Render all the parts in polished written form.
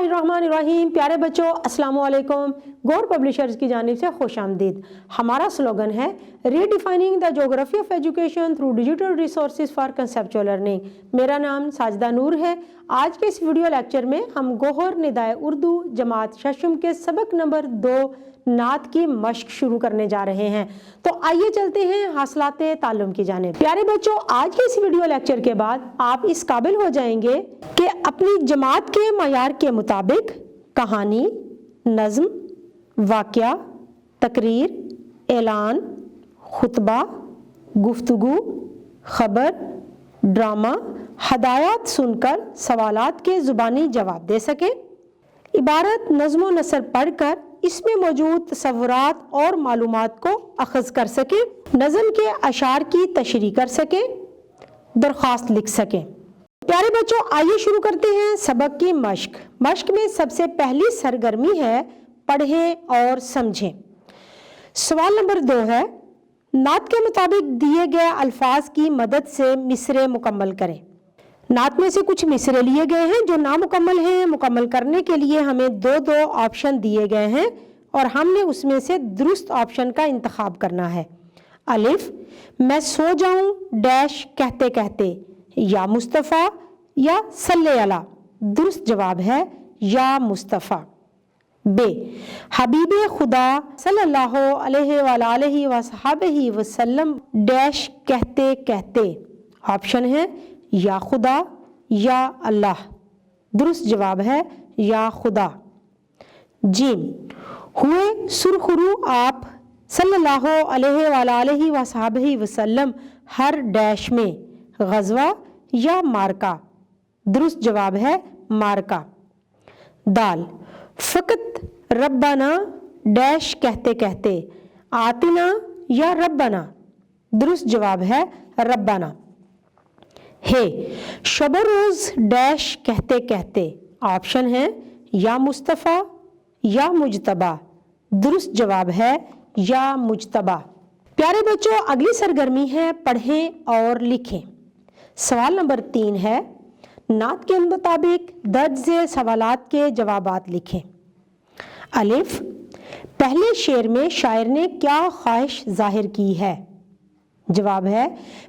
बिस्मिल्लाहिर्रहमानिर्रहीम। प्यारे बच्चों, अस्सलाम वालेकुम। गौर पब्लिशर्स की जानिब से खुश आमदीद। हमारा स्लोगन है redefining the geography of education through digital resources for conceptual learning. मेरा नाम साजिदा नूर है। आज के इस वीडियो लेक्चर में हम गोहर निदाए उर्दू जमात शशम के सबक नंबर 2 नात की मश्क शुरू करने जा रहे हैं। तो आइए चलते हैं हासिलाते ताल्लुम की जानिब। प्यारे बच्चों, आज के इस वीडियो लेक्चर के बाद आप इस काबिल हो जाएंगे कि अपनी जमात के मयार के मुताबिक कहानी, नज़्म, वाक़या, तकरीर, ऐलान, खुतबा, गुफ्तगू, खबर, ड्रामा, हदायत सुनकर सवालात के ज़ुबानी जवाब दे सकें। इबारत नज़्म व नसर पढ़कर इसमें मौजूद तसव्वुरात और मालूमात को अख़ज़ कर सकें। नज़्म के अशार की तशरीह कर सकें, दरख्वास्त लिख सकें। प्यारे बच्चों, आइए शुरू करते हैं सबक की मश्क। मश्क में सबसे पहली सरगर्मी है पढ़ें और समझें। सवाल नंबर 2 है, नात के मुताबिक दिए गए अल्फाज की मदद से मिसरे मुकम्मल करें। नात में से कुछ मिसरे लिए गए हैं जो नामुकम्मल हैं। मुकम्मल करने के लिए हमें दो ऑप्शन दिए गए हैं और हमने उसमें से दुरुस्त ऑप्शन का इंतखाब करना है। अलिफ, मैं सो जाऊं डैश कहते कहते, या मुस्तफ़ा या सल्ले अला। दुरुस्त जवाब है या मुस्तफ़ा। बे, हबीबे खुदा सल्लल्लाहु अलैहि वसल्लम वसल्लम डैश कहते कहते। ऑप्शन है या खुदा या अल्लाह। दुरुस्त जवाब है या खुदा। जीम, हुए सुरखरू आप सल्लल्लाहु अलैहि वसल्लम हर डैश में, गज़वा या मार्का। दुरुस्त जवाब है मार्का। दाल, फ़कत रब्बाना डैश कहते कहते, आतिना या रब्बाना। दुरुस्त जवाब है रब्बाना। हे, शब रोज़ डैश कहते कहते। ऑप्शन है या मुस्तफ़ा या मुजतबा। दुरुस्त जवाब है या मुजतबा। प्यारे बच्चों, अगली सरगर्मी है पढ़ें और लिखें। सवाल नंबर 3 है, नात के मुताबिक दर्ज झेल सवालात के जवाबात लिखें। अलिफ, पहले शेर में शायर ने क्या ख्वाहिश जाहिर की है। जवाब है,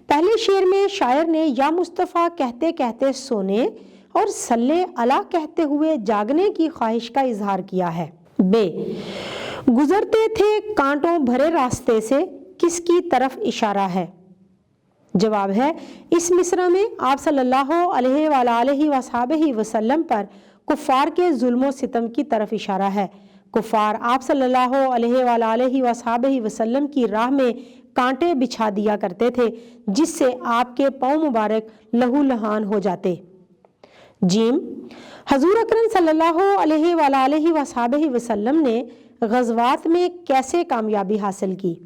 पहले शेर में शायर ने या मुस्तफ़ा कहते कहते सोने और सल्ले अला कहते हुए जागने की ख्वाहिश का इजहार किया है। बे, गुजरते थे कांटों भरे रास्ते से किसकी तरफ इशारा है। जवाब है, इस मिसरा में आप सल्लल्लाहु अलैहि वसल्लम पर कुफ़ार के जुल्म सितम की तरफ इशारा है। कुफ़ार आप सल्लल्लाहु अलैहि वसल्लम की राह में कांटे बिछा दिया करते थे जिससे आपके पाँव मुबारक लहू लहान हो जाते। जीम, हजूर अकरम सल्लल्लाहु अलैहि वसल्लम ने गज़वात में कैसे कामयाबी हासिल की।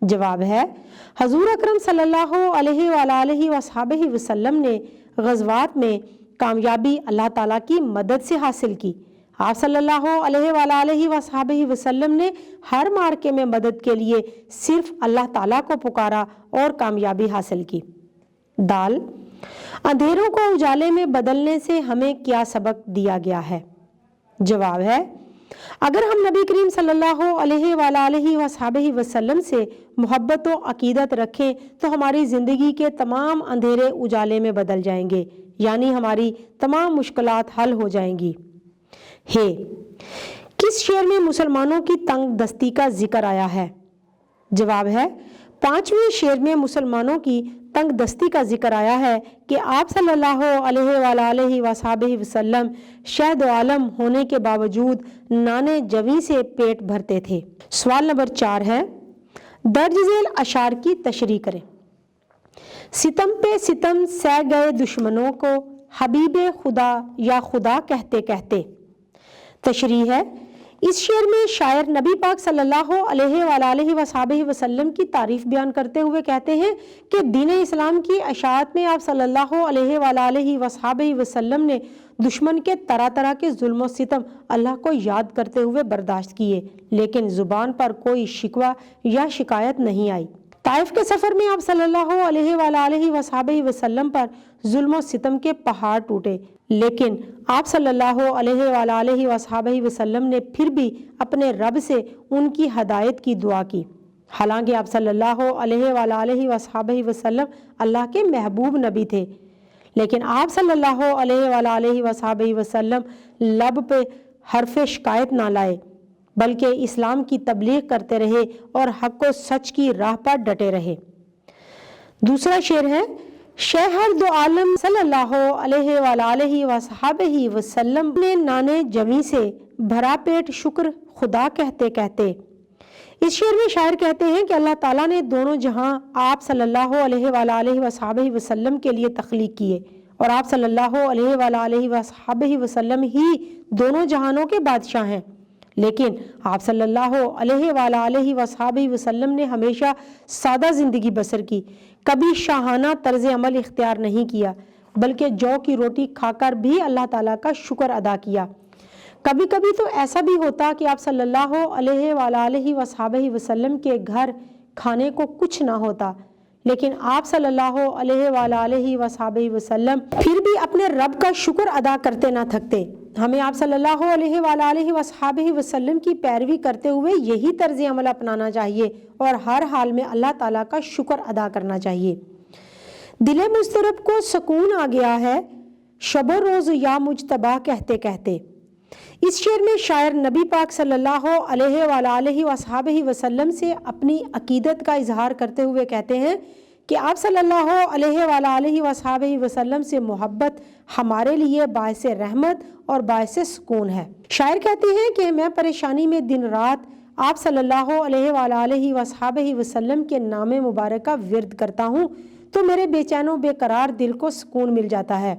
जवाब है, हजूर अकरम सल्लल्लाहु अलैहि वसल्लम ने गज़वात में कामयाबी अल्लाह ताला की मदद से हासिल की। आप सल्लल्लाहु अलैहि वसल्लम ने हर मार्के में मदद के लिए सिर्फ अल्लाह ताला को पुकारा और कामयाबी हासिल की। दाल, अंधेरों को उजाले में बदलने से हमें क्या सबक दिया गया है। जवाब है, अगर हम नबी करीम सल्लल्लाहु अलैहि वसल्लम से मोहब्बत व अकीदत रखें तो हमारी ज़िंदगी के तमाम अंधेरे उजाले में बदल जाएंगे, यानी हमारी तमाम मुश्किलात हल हो जाएंगी। हे, किस शेर में मुसलमानों की तंग दस्ती का जिक्र आया है। जवाब है, 5वें शेर में मुसलमानों की तंग दस्ती का जिक्र आया है कि आप सल्लल्लाहु अलैहि वसल्लम शहद आलम होने के बावजूद नाने जवी से पेट भरते थे। सवाल नंबर 4 है, दर्ज झेल अशार की तशरीह करें। सितम पे सितम सह गए दुश्मनों को हबीबे खुदा या खुदा कहते कहते। तशरीह है, इस शेर में शायर नबी पाक सल्लल्लाहु अलैहि वसल्लम की तारीफ बयान करते हुए कहते हैं कि दीन इस्लाम की अशात में आप सल्लल्लाहु अलैहि वसल्लम ने दुश्मन के तरह तरह के जुल्म और सितम अल्लाह को याद करते हुए बर्दाश्त किए, लेकिन ज़ुबान पर कोई शिकवा या शिकायत नहीं आई। طائف کے سفر میں آپ صلی اللہ علیہ وآلہ وصحبہ وسلم پر ظلم و ستم کے پہاڑ ٹوٹے، لیکن آپ صلی اللہ علیہ وآلہ وصحبہ وسلم نے پھر بھی اپنے رب سے ان کی ہدایت کی دعا کی۔ حالانکہ آپ صلی اللہ علیہ وآلہ وصحبہ وسلم اللہ کے محبوب نبی تھے، لیکن آپ صلی اللہ علیہ وآلہ وصحبہ وسلم لب پہ حرف شکایت نہ لائے، بلکہ اسلام کی تبلیغ کرتے رہے اور حق و سچ کی راہ پر ڈٹے رہے۔ دوسرا شعر ہے، شہر دو عالم صلی اللہ علیہ وآلہ وصحبہ وسلم نے نانے جمی سے بھرا پیٹ شکر خدا کہتے کہتے۔ اس شعر میں شاعر کہتے ہیں کہ اللہ تعالیٰ نے دونوں جہاں آپ صلی اللہ علیہ وآلہ وصحبہ وسلم کے لیے تخلیق کیے، اور آپ صلی اللہ علیہ وآلہ وصحبہ وسلم ہی دونوں جہانوں کے بادشاہ ہیں، لیکن آپ صلی اللہ علیہ وآلہ وصحبہ وسلم نے ہمیشہ سادہ زندگی بسر کی، کبھی شاہانہ طرز عمل اختیار نہیں کیا، بلکہ جو کی روٹی کھا کر بھی اللہ تعالیٰ کا شکر ادا کیا۔ کبھی کبھی تو ایسا بھی ہوتا کہ آپ صلی اللہ علیہ وآلہ وصحبہ وسلم کے گھر کھانے کو کچھ نہ ہوتا، لیکن آپ صلی اللہ علیہ وآلہ وصحبہ وسلم پھر بھی اپنے رب کا شکر ادا کرتے نہ تھکتے۔ ہمیں آپ صلی اللہ علیہ وآلہ وصحبہ وسلم کی پیروی کرتے ہوئے یہی طرز عمل اپنانا چاہیے اور ہر حال میں اللہ تعالیٰ کا شکر ادا کرنا چاہیے۔ دل مضطرب کو سکون آ گیا ہے شب و روز یا مجتبیٰ کہتے کہتے۔ اس شعر میں شاعر نبی پاک صلی اللہ علیہ وآلہ وصحبہ وسلم سے اپنی عقیدت کا اظہار کرتے ہوئے کہتے ہیں کہ آپ صلی اللہ علیہ وآلہ وصحبہ وسلم سے محبت ہمارے لیے باعث رحمت اور باعث سکون ہے۔ شاعر کہتے ہیں کہ میں پریشانی میں دن رات آپ صلی اللہ علیہ وآلہ وصحبہ وسلم کے نام مبارک کا ورد کرتا ہوں تو میرے بے چین و بے قرار دل کو سکون مل جاتا ہے۔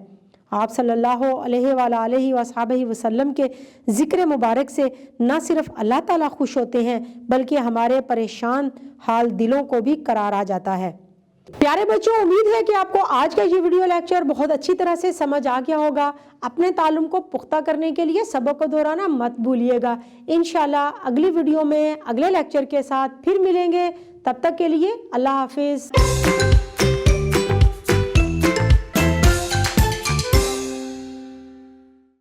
آپ صلی اللہ علیہ وآلہ وصحبہ وسلم کے ذکر مبارک سے نہ صرف اللہ تعالیٰ خوش ہوتے ہیں بلکہ ہمارے پریشان حال دلوں کو بھی قرار آ جاتا ہے۔ پیارے بچوں، امید ہے کہ آپ کو آج کا یہ ویڈیو لیکچر بہت اچھی طرح سے سمجھ آ گیا ہوگا۔ اپنے تعلم کو پختہ کرنے کے لیے سبق کو دہرانا مت بھولیے گا۔ انشاءاللہ اگلی ویڈیو میں اگلے لیکچر کے ساتھ پھر ملیں گے، تب تک کے لیے اللہ حافظ۔